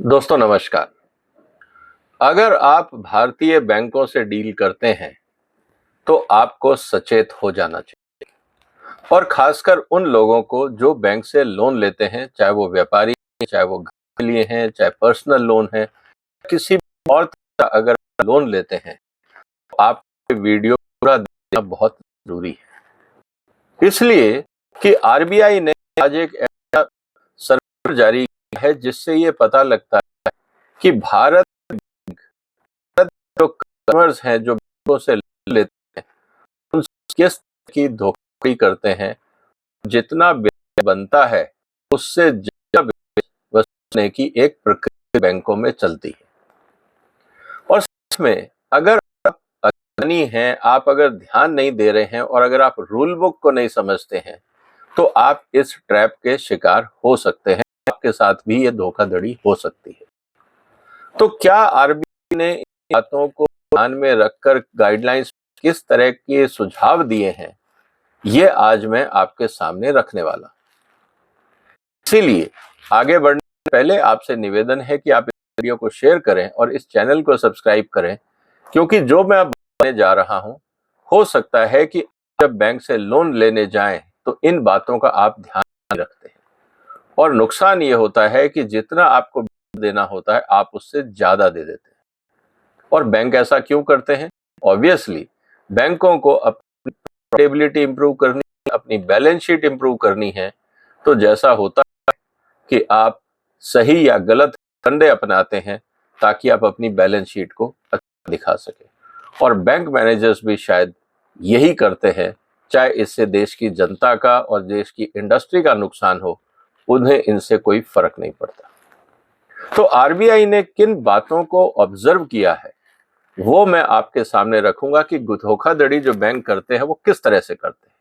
दोस्तों नमस्कार। अगर आप भारतीय बैंकों से डील करते हैं तो आपको सचेत हो जाना चाहिए, और खासकर उन लोगों को जो बैंक से लोन लेते हैं, चाहे वो व्यापारी हैं, चाहे वो घर के लिए हैं, चाहे पर्सनल लोन है, किसी भी और तरह का अगर लोन लेते हैं तो आपको वीडियो पूरा देखना बहुत जरूरी है। इसलिए कि आरबीआई ने आज एक ऐसा सर्कुलर जारी किया है जिससे ये पता लगता है कि भारत जो कस्टमर्स हैं जो बैंकों से लोन लेते हैं उन किस तरह की धोखाधड़ी करते हैं। जितना ब्याज बनता है उससे ज्यादा ब्याज वसूलने की एक प्रक्रिया बैंकों में चलती है। और इसमें अगर आप अज्ञानी हैं, आप अगर ध्यान नहीं दे रहे हैं और अगर आप रूल बुक को नहीं समझते हैं तो आप इस ट्रैप के शिकार हो सकते हैं, आपके साथ भी ये धोखाधड़ी हो सकती है। तो क्या आरबीआई ने इन बातों को ध्यान में रखकर गाइडलाइंस किस तरह के सुझाव दिए हैं, ये आज मैं आपके सामने रखने वाला। इसीलिए आगे बढ़ने से पहले आपसे निवेदन है कि आप इस वीडियो को शेयर करें और इस चैनल को सब्सक्राइब करें, क्योंकि जो मैं अब बताने जा रहा हूं हो सकता है कि जब बैंक से लोन लेने जाएं तो इन बातों का आप ध्यान नहीं रखते हैं, और नुकसान ये होता है कि जितना आपको देना होता है आप उससे ज्यादा दे देते हैं। और बैंक ऐसा क्यों करते हैं? ऑब्वियसली बैंकों को अपनी प्रॉफिटेबिलिटी इंप्रूव करनी है, अपनी बैलेंस शीट इंप्रूव करनी है। तो जैसा होता है कि आप सही या गलत फंडे अपनाते हैं ताकि आप अपनी बैलेंस शीट को अच्छा दिखा सके, और बैंक मैनेजर्स भी शायद यही करते हैं। चाहे इससे देश की जनता का और देश की इंडस्ट्री का नुकसान हो, उन्हें इनसे कोई फर्क नहीं पड़ता। तो आरबीआई ने किन बातों को ऑब्जर्व किया है वो मैं आपके सामने रखूंगा कि धोखाधड़ी जो बैंक करते हैं वो किस तरह से करते हैं।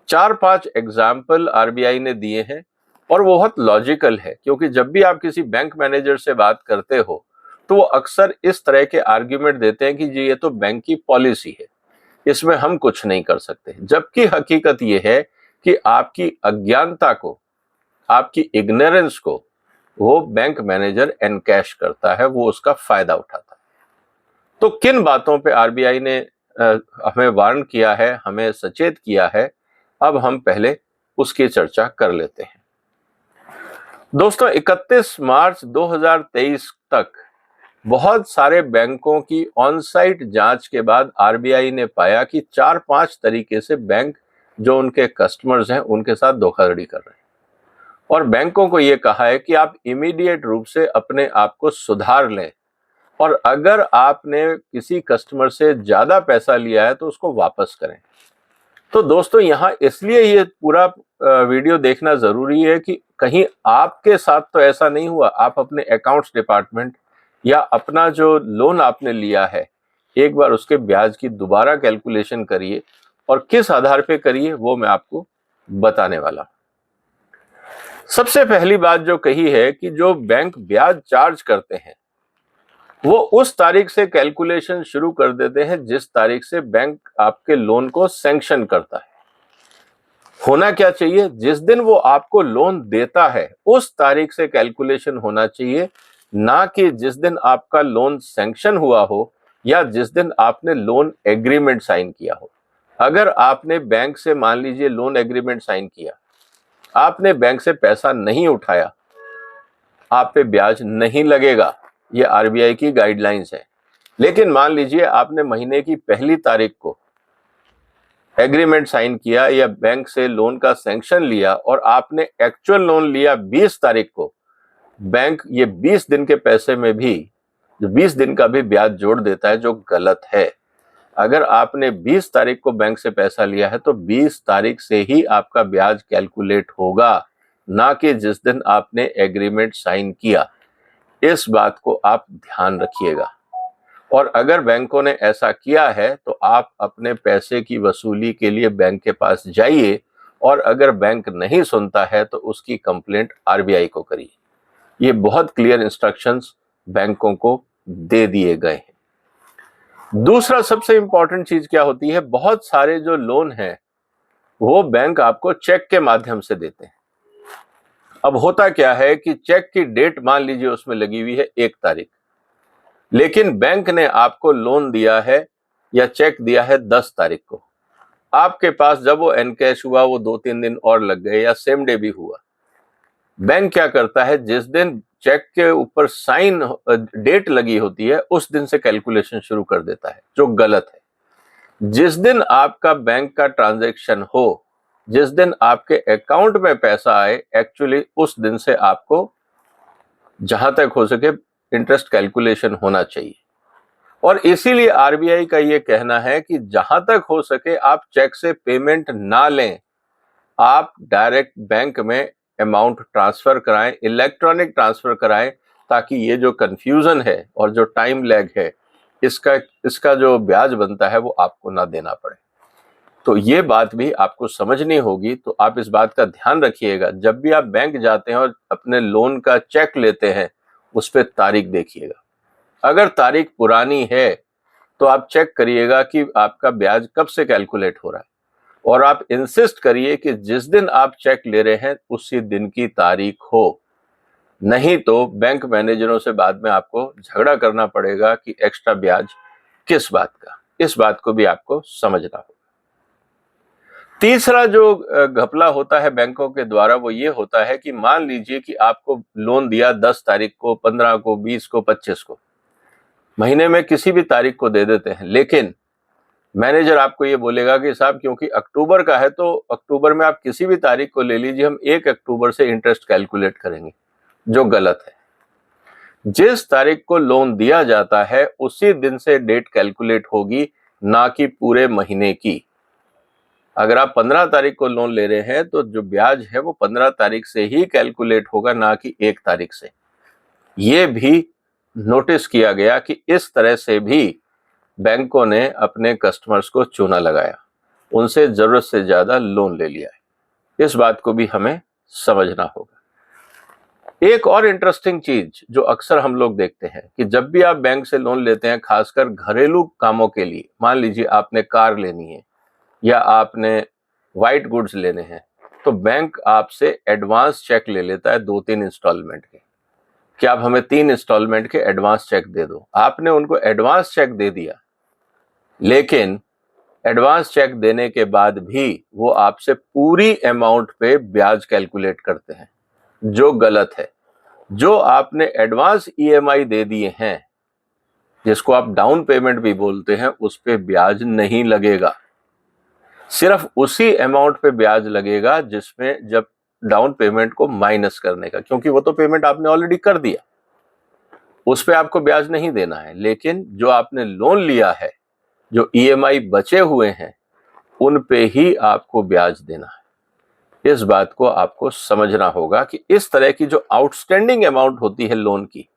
4-5 एग्जाम्पल आरबीआई ने दिए हैं और वो बहुत लॉजिकल है, क्योंकि जब भी आप किसी बैंक मैनेजर से बात करते हो तो वो अक्सर इस तरह के आर्ग्यूमेंट देते हैं कि जी ये तो बैंक की पॉलिसी है, इसमें हम कुछ नहीं कर सकते। जबकि हकीकत ये है कि आपकी अज्ञानता को, आपकी इग्नोरेंस को वो बैंक मैनेजर एनकैश करता है, वो उसका फायदा उठाता है। तो किन बातों पे आरबीआई ने हमें वार्न किया है, हमें सचेत किया है, अब हम पहले उसकी चर्चा कर लेते हैं। दोस्तों 31 मार्च 2023 तक बहुत सारे बैंकों की ऑन साइट जांच के बाद आरबीआई ने पाया कि 4-5 तरीके से बैंक जो उनके कस्टमर्स हैं उनके साथ धोखाधड़ी कर रहे हैं, और बैंकों को यह कहा है कि आप इमीडिएट रूप से अपने आप को सुधार लें, और अगर आपने किसी कस्टमर से ज्यादा पैसा लिया है तो उसको वापस करें। तो दोस्तों यहाँ इसलिए ये पूरा वीडियो देखना जरूरी है कि कहीं आपके साथ तो ऐसा नहीं हुआ। आप अपने अकाउंट्स डिपार्टमेंट या अपना जो लोन आपने लिया है एक बार उसके ब्याज की दोबारा कैलकुलेशन करिए, और किस आधार पे करिए वो मैं आपको बताने वाला। सबसे पहली बात जो कही है कि जो बैंक ब्याज चार्ज करते हैं वो उस तारीख से कैलकुलेशन शुरू कर देते हैं जिस तारीख से बैंक आपके लोन को सैंक्शन करता है। होना क्या चाहिए? जिस दिन वो आपको लोन देता है उस तारीख से कैलकुलेशन होना चाहिए, ना कि जिस दिन आपका लोन सैंक्शन हुआ हो या जिस दिन आपने लोन एग्रीमेंट साइन किया हो। अगर आपने बैंक से मान लीजिए लोन एग्रीमेंट साइन किया, आपने बैंक से पैसा नहीं उठाया, आप पे ब्याज नहीं लगेगा, ये आरबीआई की गाइडलाइंस है। लेकिन मान लीजिए आपने महीने की पहली तारीख को एग्रीमेंट साइन किया या बैंक से लोन का सैंक्शन लिया और आपने एक्चुअल लोन लिया 20 तारीख को, बैंक ये 20 दिन के पैसे में भी 20 दिन का भी ब्याज जोड़ देता है, जो गलत है। अगर आपने 20 तारीख को बैंक से पैसा लिया है तो 20 तारीख से ही आपका ब्याज कैलकुलेट होगा, ना कि जिस दिन आपने एग्रीमेंट साइन किया। इस बात को आप ध्यान रखिएगा, और अगर बैंकों ने ऐसा किया है तो आप अपने पैसे की वसूली के लिए बैंक के पास जाइए, और अगर बैंक नहीं सुनता है तो उसकी कंप्लेंट आरबीआई को करिए। ये बहुत क्लियर इंस्ट्रक्शंस बैंकों को दे दिए गए हैं। दूसरा सबसे इंपॉर्टेंट चीज क्या होती है? बहुत सारे जो लोन हैं वो बैंक आपको चेक के माध्यम से देते हैं। अब होता क्या है कि चेक की डेट मान लीजिए उसमें लगी हुई है 1 तारीख, लेकिन बैंक ने आपको लोन दिया है या चेक दिया है 10 तारीख को। आपके पास जब वो एनकैश हुआ वो 2-3 दिन और लग गए या सेम डे भी हुआ। बैंक क्या करता है, जिस दिन चेक के ऊपर साइन डेट लगी होती है उस दिन से कैलकुलेशन शुरू कर देता है, जो गलत है। जिस दिन आपका बैंक का ट्रांजैक्शन हो, जिस दिन आपके अकाउंट में पैसा आए, एक्चुअली उस दिन से आपको जहां तक हो सके इंटरेस्ट कैलकुलेशन होना चाहिए। और इसीलिए आरबीआई का ये कहना है कि जहां तक हो सके आप चेक से पेमेंट ना लें, आप डायरेक्ट बैंक में अमाउंट ट्रांसफर कराएं, इलेक्ट्रॉनिक ट्रांसफर कराएं, ताकि ये जो कंफ्यूजन है और जो टाइम लैग है, इसका जो ब्याज बनता है वो आपको ना देना पड़े। तो ये बात भी आपको समझनी होगी। तो आप इस बात का ध्यान रखिएगा, जब भी आप बैंक जाते हैं और अपने लोन का चेक लेते हैं, उस पर तारीख देखिएगा। अगर तारीख पुरानी है तो आप चेक करिएगा कि आपका ब्याज कब से कैलकुलेट हो रहा है, और आप इंसिस्ट करिए कि जिस दिन आप चेक ले रहे हैं उसी दिन की तारीख हो। नहीं तो बैंक मैनेजरों से बाद में आपको झगड़ा करना पड़ेगा कि एक्स्ट्रा ब्याज किस बात का। इस बात को भी आपको समझना होगा। तीसरा जो घपला होता है बैंकों के द्वारा वो ये होता है कि मान लीजिए कि आपको लोन दिया 10 तारीख को, 15 को, 20 को, 25 को, महीने में किसी भी तारीख को दे देते हैं, लेकिन मैनेजर आपको ये बोलेगा कि साहब क्योंकि अक्टूबर का है तो अक्टूबर में आप किसी भी तारीख को ले लीजिए, हम 1 अक्टूबर से इंटरेस्ट कैलकुलेट करेंगे, जो गलत है। जिस तारीख को लोन दिया जाता है उसी दिन से डेट कैलकुलेट होगी, ना कि पूरे महीने की। अगर आप 15 तारीख को लोन ले रहे हैं तो जो ब्याज है वो 15 तारीख से ही कैलकुलेट होगा, ना कि 1 तारीख से। ये भी नोटिस किया गया कि इस तरह से भी बैंकों ने अपने कस्टमर्स को चूना लगाया, उनसे जरूरत से ज्यादा लोन ले लिया है। इस बात को भी हमें समझना होगा। एक और इंटरेस्टिंग चीज जो अक्सर हम लोग देखते हैं कि जब भी आप बैंक से लोन लेते हैं, खासकर घरेलू कामों के लिए, मान लीजिए आपने कार लेनी है या आपने वाइट गुड्स लेने हैं, तो बैंक आपसे एडवांस चेक ले लेता है 2-3 इंस्टॉलमेंट के, कि आप हमें 3 इंस्टॉलमेंट के एडवांस चेक दे दो। आपने उनको एडवांस चेक दे दिया, लेकिन एडवांस चेक देने के बाद भी वो आपसे पूरी अमाउंट पे ब्याज कैलकुलेट करते हैं, जो गलत है। जो आपने एडवांस ईएमआई दे दिए हैं, जिसको आप डाउन पेमेंट भी बोलते हैं, उस पे ब्याज नहीं लगेगा। सिर्फ उसी अमाउंट पे ब्याज लगेगा जिसमें जब डाउन पेमेंट को माइनस करने का, क्योंकि वो तो पेमेंट आपने ऑलरेडी कर दिया, उस पे आपको ब्याज नहीं देना है। लेकिन जो आपने लोन लिया है, जो ईएमआई बचे हुए हैं, उन पे ही आपको ब्याज देना है। इस बात को आपको समझना होगा कि इस तरह की जो आउटस्टैंडिंग अमाउंट होती है लोन की,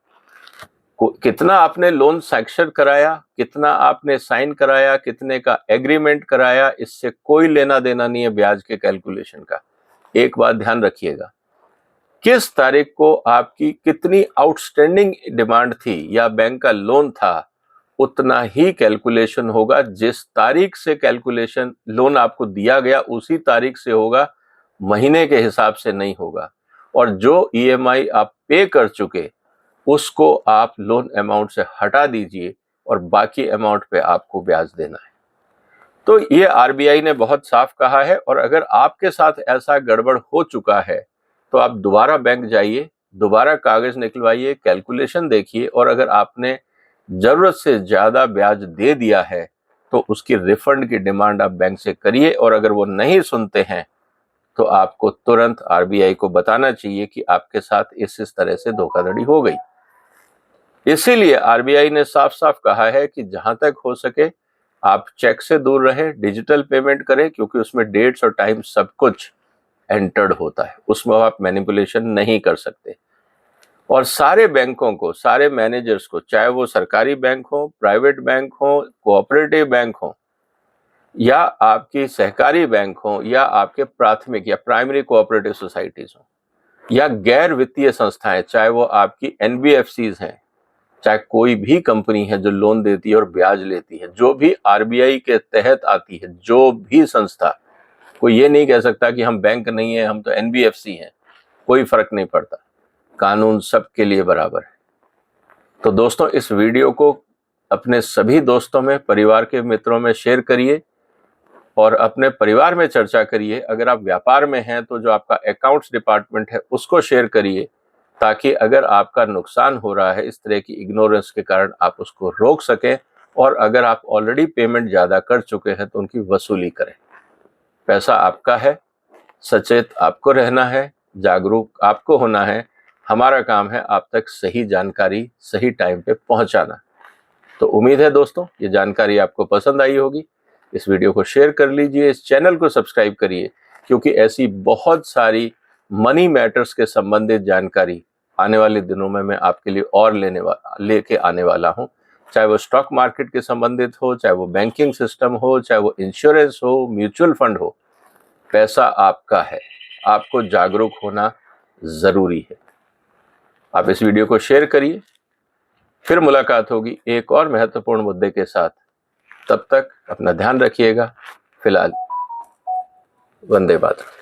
कितना आपने लोन सैंक्शन कराया, कितना आपने साइन कराया, कितने का एग्रीमेंट कराया, इससे कोई लेना देना नहीं है ब्याज के कैलकुलेशन का। एक बात ध्यान रखिएगा, किस तारीख को आपकी कितनी आउटस्टैंडिंग डिमांड थी या बैंक का लोन था, उतना ही कैलकुलेशन होगा। जिस तारीख से कैलकुलेशन लोन आपको दिया गया उसी तारीख से होगा, महीने के हिसाब से नहीं होगा। और जो ईएमआई आप पे कर चुके उसको आप लोन अमाउंट से हटा दीजिए और बाकी अमाउंट पे आपको ब्याज देना है। तो ये आरबीआई ने बहुत साफ कहा है। और अगर आपके साथ ऐसा गड़बड़ हो चुका है तो आप दोबारा बैंक जाइए, दोबारा कागज निकलवाइए, कैलकुलेशन देखिए, और अगर आपने जरूरत से ज्यादा ब्याज दे दिया है तो उसकी रिफंड की डिमांड आप बैंक से करिए। और अगर वो नहीं सुनते हैं तो आपको तुरंत आरबीआई को बताना चाहिए कि आपके साथ इस तरह से धोखाधड़ी हो गई। इसीलिए आरबीआई ने साफ साफ कहा है कि जहां तक हो सके आप चेक से दूर रहे, डिजिटल पेमेंट करें, क्योंकि उसमें डेट्स और टाइम सब कुछ एंटर्ड होता है, उसमें आप मैनिपुलेशन नहीं कर सकते। और सारे बैंकों को, सारे मैनेजर्स को, चाहे वो सरकारी बैंक हो, प्राइवेट बैंक हो, कोऑपरेटिव बैंक हो, या आपकी सहकारी बैंक हो, या आपके प्राथमिक या प्राइमरी कोऑपरेटिव सोसाइटीज हो, या गैर वित्तीय संस्थाएं, चाहे वो आपकी एनबीएफसीज हैं, चाहे कोई भी कंपनी है जो लोन देती है और ब्याज लेती है, जो भी आरबीआई के तहत आती है, जो भी संस्था, कोई ये नहीं कह सकता कि हम बैंक नहीं है, हम तो एनबीएफसी हैं। कोई फर्क नहीं पड़ता, कानून सबके लिए बराबर है। तो दोस्तों, इस वीडियो को अपने सभी दोस्तों में, परिवार के मित्रों में शेयर करिए और अपने परिवार में चर्चा करिए। अगर आप व्यापार में हैं तो जो आपका अकाउंट्स डिपार्टमेंट है उसको शेयर करिए, ताकि अगर आपका नुकसान हो रहा है इस तरह की इग्नोरेंस के कारण, आप उसको रोक सकें। और अगर आप ऑलरेडी पेमेंट ज़्यादा कर चुके हैं तो उनकी वसूली करें। पैसा आपका है, सचेत आपको रहना है, जागरूक आपको होना है। हमारा काम है आप तक सही जानकारी सही टाइम पे पहुंचाना। तो उम्मीद है दोस्तों ये जानकारी आपको पसंद आई होगी। इस वीडियो को शेयर कर लीजिए, इस चैनल को सब्सक्राइब करिए, क्योंकि ऐसी बहुत सारी मनी मैटर्स के संबंधित जानकारी आने वाले दिनों में मैं आपके लिए और लेके आने वाला हूं। चाहे वो स्टॉक मार्केट के संबंधित हो, चाहे वो बैंकिंग सिस्टम हो, चाहे वो इंश्योरेंस हो, म्यूचुअल फंड हो, पैसा आपका है, आपको जागरूक होना जरूरी है। आप इस वीडियो को शेयर करिए। फिर मुलाकात होगी एक और महत्वपूर्ण मुद्दे के साथ। तब तक अपना ध्यान रखिएगा। फिलहाल वंदे मातरम।